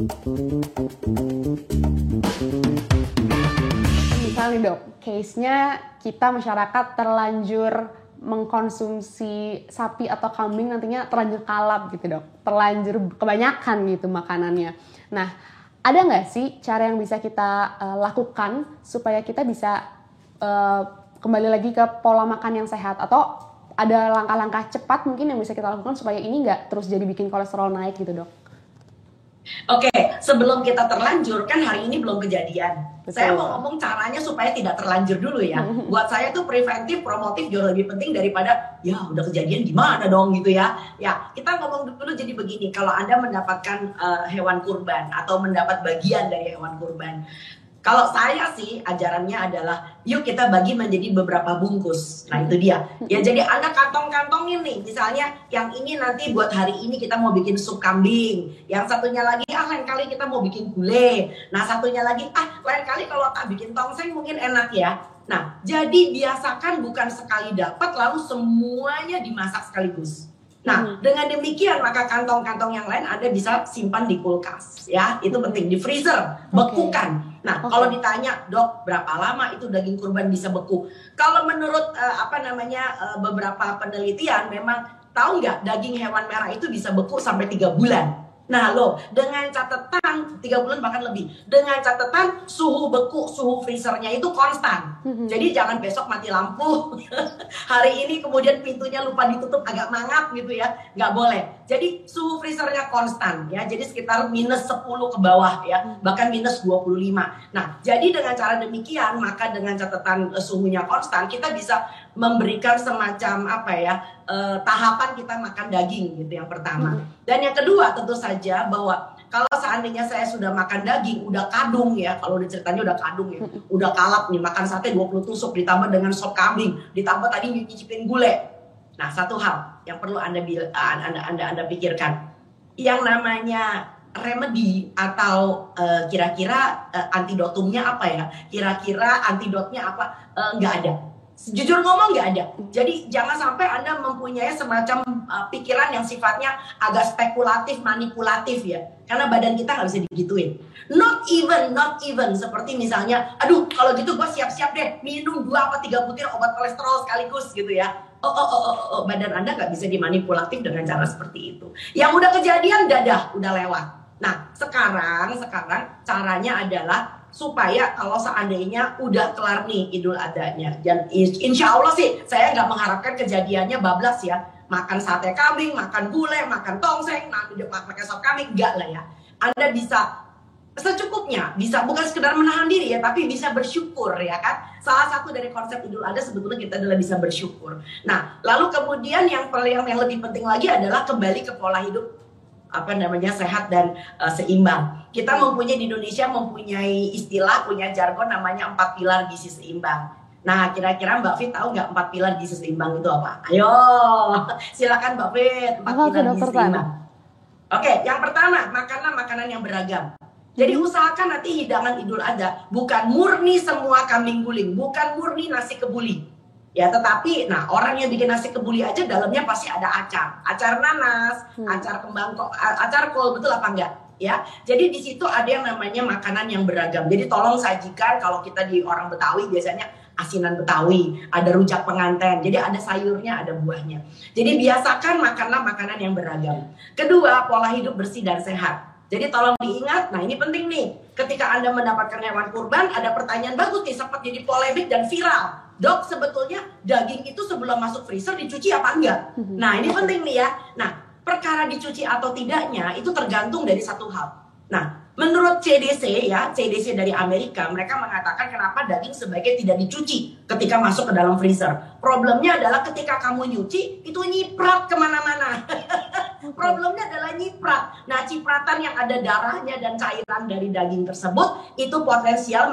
Misalnya nih dok, case-nya kita masyarakat terlanjur mengkonsumsi sapi atau kambing, nantinya terlanjur kalap gitu dok, terlanjur kebanyakan gitu makanannya. Nah, ada nggak sih cara yang bisa kita lakukan supaya kita bisa kembali lagi ke pola makan yang sehat, atau ada langkah-langkah cepat mungkin yang bisa kita lakukan supaya ini nggak terus jadi bikin kolesterol naik gitu dok? Oke, sebelum kita terlanjur, kan hari ini belum kejadian. Betul. Saya mau ngomong caranya supaya tidak terlanjur dulu ya. Buat saya tuh preventif, promotif jauh lebih penting daripada ya udah kejadian gimana dong gitu ya. Ya, kita ngomong dulu jadi begini. Kalau Anda mendapatkan hewan kurban atau mendapat bagian dari hewan kurban, kalau saya sih ajarannya adalah yuk kita bagi menjadi beberapa bungkus. Nah itu dia. Ya jadi Anda kantong-kantongin nih. Misalnya yang ini nanti buat hari ini kita mau bikin sup kambing. Yang satunya lagi lain kali kita mau bikin gulai. Nah satunya lagi lain kali kalau tak bikin tongseng mungkin enak ya. Nah jadi biasakan bukan sekali dapat lalu semuanya dimasak sekaligus. Nah, dengan demikian maka kantong-kantong yang lain Anda bisa simpan di kulkas ya. Itu penting, di freezer, bekukan. Nah, kalau ditanya, "Dok, berapa lama itu daging kurban bisa beku?" Kalau menurut beberapa penelitian memang tahu nggak daging hewan merah itu bisa beku sampai 3 bulan. Nah, dengan catatan 3 bulan bahkan lebih. Dengan catatan suhu beku, suhu freezernya itu konstan. Jadi jangan besok mati lampu. Hari ini kemudian pintunya lupa ditutup agak mangap gitu ya. Nggak boleh. Jadi suhu freezernya konstan ya. Jadi sekitar minus 10 ke bawah ya. Bahkan minus 25. Nah, jadi dengan cara demikian maka dengan catatan suhunya konstan kita bisa memberikan semacam tahapan kita makan daging gitu yang pertama. Dan yang kedua tentu saja bahwa kalau seandainya saya sudah makan daging, udah kadung ya, kalau udah ceritanya udah kadung ya, udah kalap nih, makan sate 20 tusuk, ditambah dengan sop kambing, ditambah tadi nyicipin gulai. Nah, satu hal yang perlu Anda pikirkan, yang namanya remedy atau kira-kira antidotumnya apa ya, kira-kira antidotnya apa, nggak ada. Jujur ngomong nggak ada. Jadi jangan sampai Anda mempunyai semacam pikiran yang sifatnya agak spekulatif, manipulatif ya. Karena badan kita nggak bisa digituin. Not even seperti misalnya, aduh kalau gitu gue siap-siap deh minum 2 atau 3 butir obat kolesterol sekaligus gitu ya. Badan Anda nggak bisa dimanipulatif dengan cara seperti itu. Yang udah kejadian udah lewat. Nah sekarang caranya adalah supaya kalau seandainya udah kelar nih Idul Adhanya, dan insya Allah sih saya nggak mengharapkan kejadiannya bablas ya, makan sate kambing, makan gulai, makan tongseng, nanti pakai sop kambing, enggak lah ya. Anda bisa secukupnya, bisa bukan sekedar menahan diri ya, tapi bisa bersyukur ya kan. Salah satu dari konsep Idul Adha sebetulnya kita adalah bisa bersyukur. Nah lalu kemudian yang lebih penting lagi adalah kembali ke pola hidup sehat dan seimbang. Kita di Indonesia mempunyai istilah, punya jargon namanya 4 pilar gizi seimbang. Nah, kira-kira Mbak Fit tahu nggak 4 pilar gizi seimbang itu apa? Ayo, silakan Mbak Fit, 4 pilar gizi seimbang. Oke, yang pertama, makanlah makanan yang beragam. Jadi usahakan nanti hidangan Idul Adha bukan murni semua kambing guling, bukan murni nasi kebuli. Ya, tetapi orang yang bikin nasi kebuli aja dalamnya pasti ada acar nanas, acar kol, betul apa enggak? Ya, jadi di situ ada yang namanya makanan yang beragam. Jadi tolong sajikan, kalau kita di orang Betawi biasanya asinan Betawi, ada rujak penganten, jadi ada sayurnya, ada buahnya. Jadi biasakan makanlah makanan yang beragam. Kedua, pola hidup bersih dan sehat. Jadi tolong diingat, nah ini penting nih, ketika Anda mendapatkan hewan kurban, ada pertanyaan bagus nih, sempat jadi polemik dan viral. Dok, sebetulnya daging itu sebelum masuk freezer dicuci apa enggak? Nah, ini penting nih ya. Nah, perkara dicuci atau tidaknya itu tergantung dari satu hal. Nah, menurut CDC dari Amerika, mereka mengatakan kenapa daging sebaiknya tidak dicuci ketika masuk ke dalam freezer. Problemnya adalah ketika kamu nyuci, itu nyiprat kemana-mana. Problemnya adalah nyiprat. Nah, cipratan yang ada darahnya dan cairan dari daging tersebut, itu potensial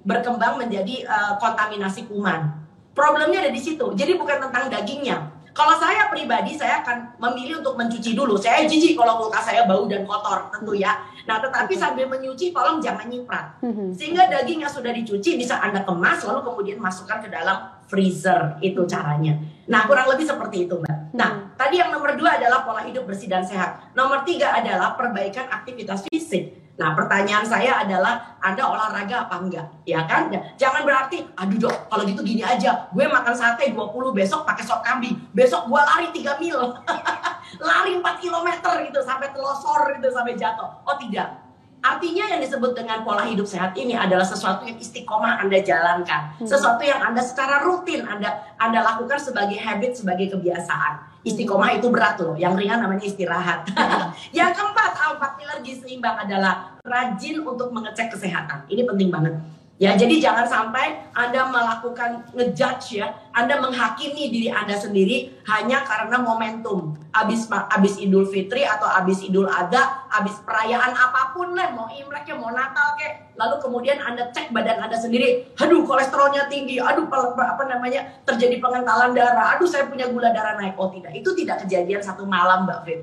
berkembang menjadi kontaminasi kuman. Problemnya ada di situ. Jadi bukan tentang dagingnya. Kalau saya pribadi, saya akan memilih untuk mencuci dulu. Saya jijik kalau kulkas saya bau dan kotor, tentu ya. Nah, tetapi sambil menyuci, tolong jangan nyiprat. Sehingga daging yang sudah dicuci bisa Anda kemas, lalu kemudian masukkan ke dalam freezer. Itu caranya. Nah, kurang lebih seperti itu, Mbak. Nah, tadi yang nomor 2 adalah pola hidup bersih dan sehat. Nomor 3 adalah perbaikan aktivitas fisik. Nah, pertanyaan saya adalah, Anda olahraga apa enggak? Ya kan? Jangan berarti, aduh dok, kalau gitu gini aja, gue makan sate 20, besok pakai sop kambing, besok gue lari 3 mil, lari 4 kilometer gitu, sampai telosor gitu, sampai jatuh. Oh tidak. Artinya yang disebut dengan pola hidup sehat ini adalah sesuatu yang istiqomah Anda jalankan. Sesuatu yang Anda secara rutin Anda lakukan sebagai habit, sebagai kebiasaan. Istiqomah itu berat loh, yang ringan namanya istirahat. Yang keempat, 4 pilar gizi seimbang adalah rajin untuk mengecek kesehatan. Ini penting banget. Ya, jadi jangan sampai Anda melakukan ngejudge ya, Anda menghakimi diri Anda sendiri hanya karena momentum. Abis Idul Fitri atau abis Idul Adha, abis perayaan apapun lah, mau Imlek ya, mau Natal kek, lalu kemudian Anda cek badan Anda sendiri, aduh kolesterolnya tinggi, aduh terjadi pengentalan darah, aduh saya punya gula darah naik. Oh tidak, itu tidak kejadian satu malam Mbak Fit.